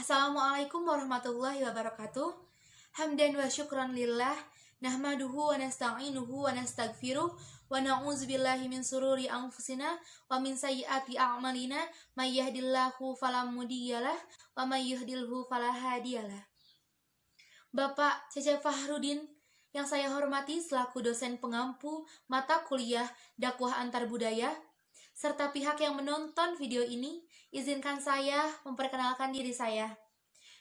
Assalamualaikum warahmatullahi wabarakatuh. Hamdan wa syukran lillah, nahmaduhu wa nasta'inuhu wa nastaghfiruh wa na'udzubillahi min sururi anfusina wa min sayyiati a'malina, may yahdihillahu fala mudhiyalah wa may yudhlilhu fala hadiyalah. Bapak Cecep Fahrudin yang saya hormati selaku dosen pengampu mata kuliah dakwah antar budaya, serta pihak yang menonton video ini, izinkan saya memperkenalkan diri saya.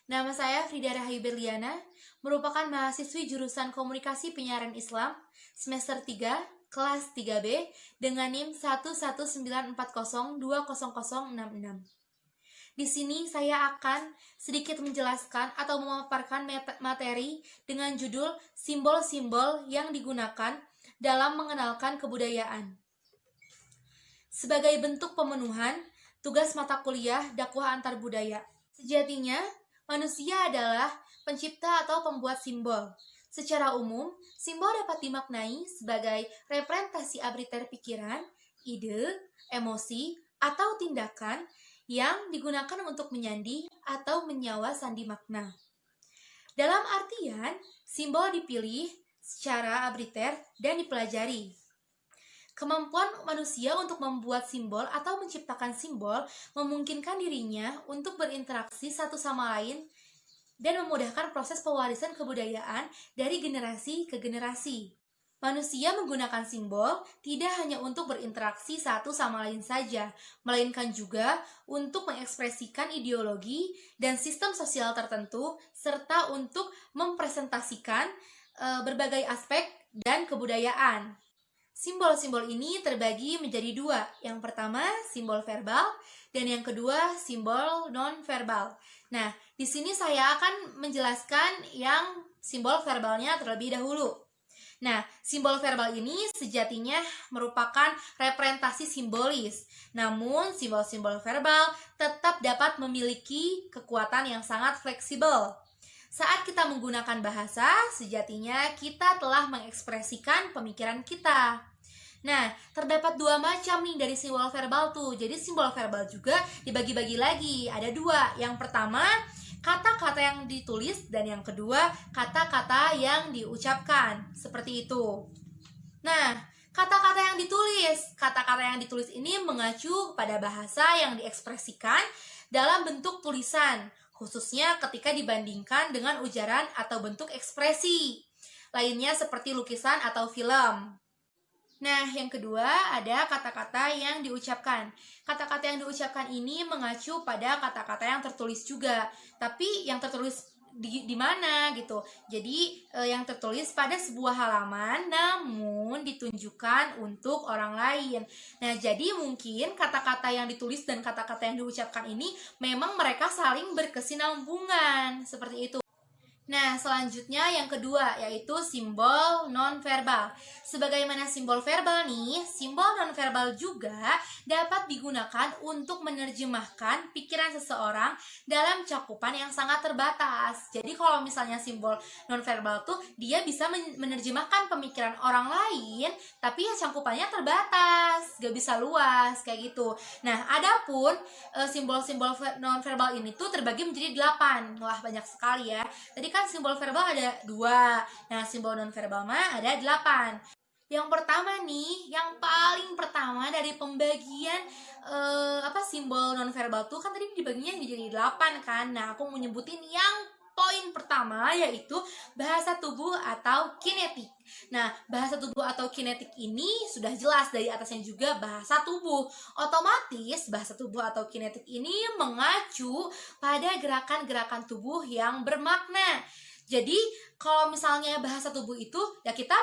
Nama saya Frida Rahayu-Berliana, merupakan mahasiswi jurusan Komunikasi Penyiaran Islam, semester 3, kelas 3B, dengan NIM 11940200066. Di sini saya akan sedikit menjelaskan atau memaparkan materi dengan judul simbol-simbol yang digunakan dalam mengenalkan kebudayaan. Sebagai bentuk pemenuhan tugas mata kuliah dakwah antar budaya. Sejatinya, manusia adalah pencipta atau pembuat simbol. Secara umum, simbol dapat dimaknai sebagai representasi arbitrary pikiran, ide, emosi, atau tindakan yang digunakan untuk menyandi atau menyawa sandi makna. Dalam artian, simbol dipilih secara arbitrary dan dipelajari. Kemampuan manusia untuk membuat simbol atau menciptakan simbol memungkinkan dirinya untuk berinteraksi satu sama lain dan memudahkan proses pewarisan kebudayaan dari generasi ke generasi. Manusia menggunakan simbol tidak hanya untuk berinteraksi satu sama lain saja, melainkan juga untuk mengekspresikan ideologi dan sistem sosial tertentu, serta untuk mempresentasikan berbagai aspek dan kebudayaan. Simbol-simbol ini terbagi menjadi dua. Yang pertama, simbol verbal, dan yang kedua, simbol non-verbal. Nah, di sini saya akan menjelaskan yang simbol verbalnya terlebih dahulu. Nah, simbol verbal ini sejatinya merupakan representasi simbolis. Namun, simbol-simbol verbal tetap dapat memiliki kekuatan yang sangat fleksibel. Saat kita menggunakan bahasa, sejatinya kita telah mengekspresikan pemikiran kita. Nah, terdapat dua macam nih dari simbol verbal tuh. Jadi simbol verbal juga dibagi-bagi lagi. Ada dua. Yang pertama, kata-kata yang ditulis, dan yang kedua, kata-kata yang diucapkan. Seperti itu. Nah, kata-kata yang ditulis. Kata-kata yang ditulis ini mengacu pada bahasa yang diekspresikan dalam bentuk tulisan, khususnya ketika dibandingkan dengan ujaran atau bentuk ekspresi lainnya seperti lukisan atau film. Nah, yang kedua ada kata-kata yang diucapkan. Kata-kata yang diucapkan ini mengacu pada kata-kata yang tertulis juga. Tapi yang tertulis di mana gitu. Jadi yang tertulis pada sebuah halaman namun ditunjukkan untuk orang lain. Nah, jadi mungkin kata-kata yang ditulis dan kata-kata yang diucapkan ini memang mereka saling berkesinambungan seperti itu. Nah, selanjutnya yang kedua yaitu simbol non-verbal. Sebagaimana simbol verbal nih, simbol non-verbal juga dapat digunakan untuk menerjemahkan pikiran seseorang dalam cakupan yang sangat terbatas. Jadi kalau misalnya simbol non-verbal tuh dia bisa menerjemahkan pemikiran orang lain, tapi ya cakupannya terbatas, gak bisa luas kayak gitu. Nah, adapun simbol-simbol non-verbal ini tuh terbagi menjadi 8. Wah, banyak sekali ya. Tadi kan simbol verbal ada 2. Nah, simbol non-verbal mah ada 8. Yang pertama nih, yang paling pertama dari pembagian simbol non-verbal tuh kan tadi dibaginya menjadi 8 kan. Nah, aku mau nyebutin yang poin pertama yaitu bahasa tubuh atau kinetik. Nah, bahasa tubuh atau kinetik ini sudah jelas dari atasnya juga bahasa tubuh. Otomatis bahasa tubuh atau kinetik ini mengacu pada gerakan-gerakan tubuh yang bermakna. Jadi, kalau misalnya bahasa tubuh itu ya kita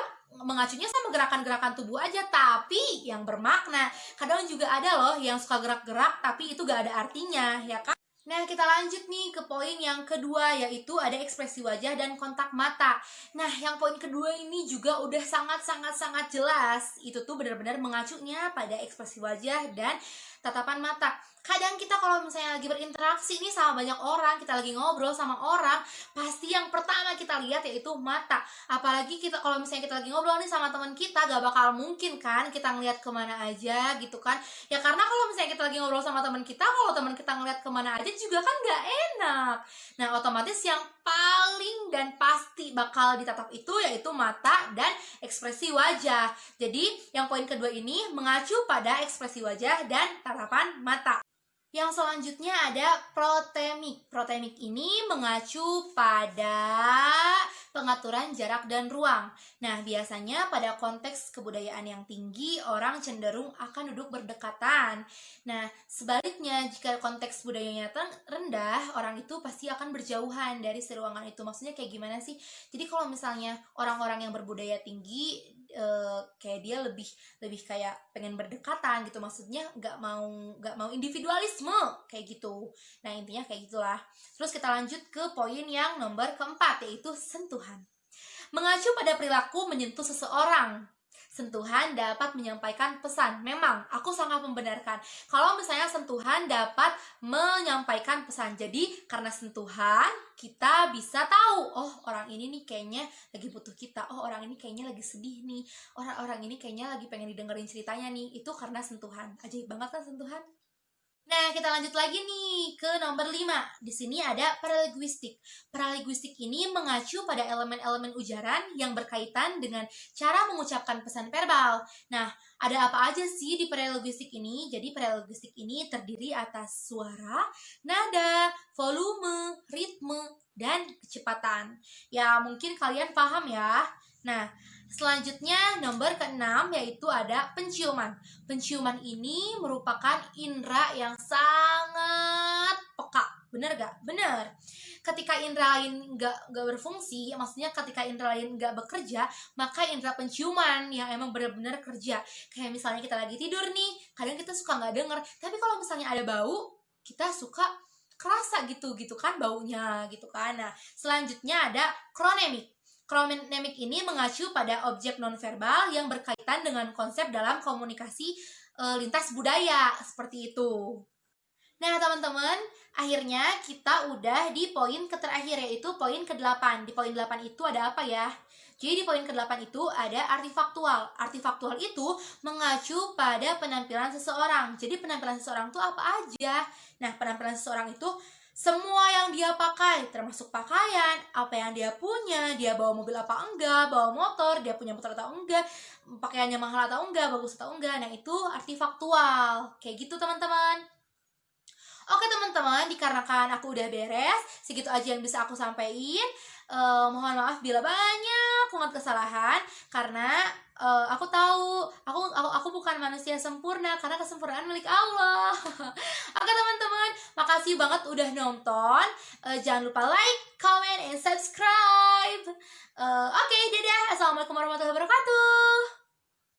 mengacunya sama gerakan-gerakan tubuh aja tapi yang bermakna. Kadang juga ada loh yang suka gerak-gerak tapi itu gak ada artinya, ya kan? Nah, kita lanjut nih ke poin yang kedua, yaitu ada ekspresi wajah dan kontak mata. Nah, yang poin kedua ini juga udah sangat jelas. Itu tuh benar-benar mengacunya pada ekspresi wajah dan tatapan mata. Kadang kita kalau misalnya lagi berinteraksi nih sama banyak orang, kita lagi ngobrol sama orang, pasti yang pertama kita lihat yaitu mata. Apalagi kita kalau misalnya kita lagi ngobrol nih sama teman kita, gak bakal mungkin kan kita ngeliat kemana aja gitu kan. Ya karena kalau misalnya kita lagi ngobrol sama teman kita, kalau teman kita ngeliat kemana aja juga kan gak enak. Nah otomatis yang paling dan pasti bakal ditatap itu yaitu mata dan ekspresi wajah. Jadi yang poin kedua ini mengacu pada ekspresi wajah dan tatapan mata. Yang selanjutnya ada protemik. Protemik ini mengacu pada pengaturan jarak dan ruang. Nah, biasanya pada konteks kebudayaan yang tinggi, orang cenderung akan duduk berdekatan. Nah, sebaliknya jika konteks budayanya rendah, orang itu pasti akan berjauhan dari si ruangan itu. Maksudnya kayak gimana sih? Jadi kalau misalnya orang-orang yang berbudaya tinggi, kayak dia lebih kayak pengen berdekatan gitu, maksudnya nggak mau individualisme kayak gitu. Nah intinya kayak gitulah. Terus kita lanjut ke poin yang nomor keempat, yaitu sentuhan. Mengacu pada perilaku menyentuh seseorang. Sentuhan dapat menyampaikan pesan. Memang, aku sangat membenarkan. Kalau misalnya sentuhan dapat menyampaikan pesan. Jadi, karena sentuhan, kita bisa tahu, oh orang ini nih kayaknya lagi butuh kita. Oh orang ini kayaknya lagi sedih nih. Orang ini kayaknya lagi pengen didengerin ceritanya nih. Itu karena sentuhan. Ajaib banget kan sentuhan? Nah, kita lanjut lagi nih ke nomor 5. Di sini ada paralinguistik. Paralinguistik ini mengacu pada elemen-elemen ujaran yang berkaitan dengan cara mengucapkan pesan verbal. Nah, ada apa aja sih di paralinguistik ini? Jadi, paralinguistik ini terdiri atas suara, nada, volume, ritme, dan kecepatan. Ya, mungkin kalian paham ya. Nah, selanjutnya nomor ke-6 yaitu ada penciuman. Penciuman ini merupakan indera yang sangat peka. Bener gak? Bener. Ketika indera lain gak berfungsi, maksudnya ketika indera lain gak bekerja, maka indera penciuman yang emang benar-benar kerja. Kayak misalnya kita lagi tidur nih, kadang kita suka gak denger. Tapi kalau misalnya ada bau, kita suka kerasa gitu kan baunya gitu kan. Nah, selanjutnya ada kronemik. Kronemik ini mengacu pada objek nonverbal yang berkaitan dengan konsep dalam komunikasi lintas budaya, seperti itu. Nah teman-teman, akhirnya kita udah di poin terakhir, yaitu poin ke-8. Di poin 8 itu ada apa ya? Jadi di poin ke-8 itu ada artifaktual. Artifaktual itu mengacu pada penampilan seseorang. Jadi penampilan seseorang itu apa aja? Nah, penampilan seseorang itu semua yang dia pakai, termasuk pakaian, apa yang dia punya, dia bawa mobil apa enggak, bawa motor, dia punya motor atau enggak, pakaiannya mahal atau enggak, bagus atau enggak. Nah, itu artifaktual. Kayak gitu, teman-teman. Oke, teman-teman, dikarenakan aku udah beres, segitu aja yang bisa aku sampaikan. Mohon maaf bila banyak banget kesalahan, karena aku tahu aku bukan manusia sempurna, karena kesempurnaan milik Allah. Oke teman-teman, makasih banget udah nonton. Jangan lupa like, comment, and subscribe. Oke, dadah. Assalamualaikum warahmatullahi wabarakatuh.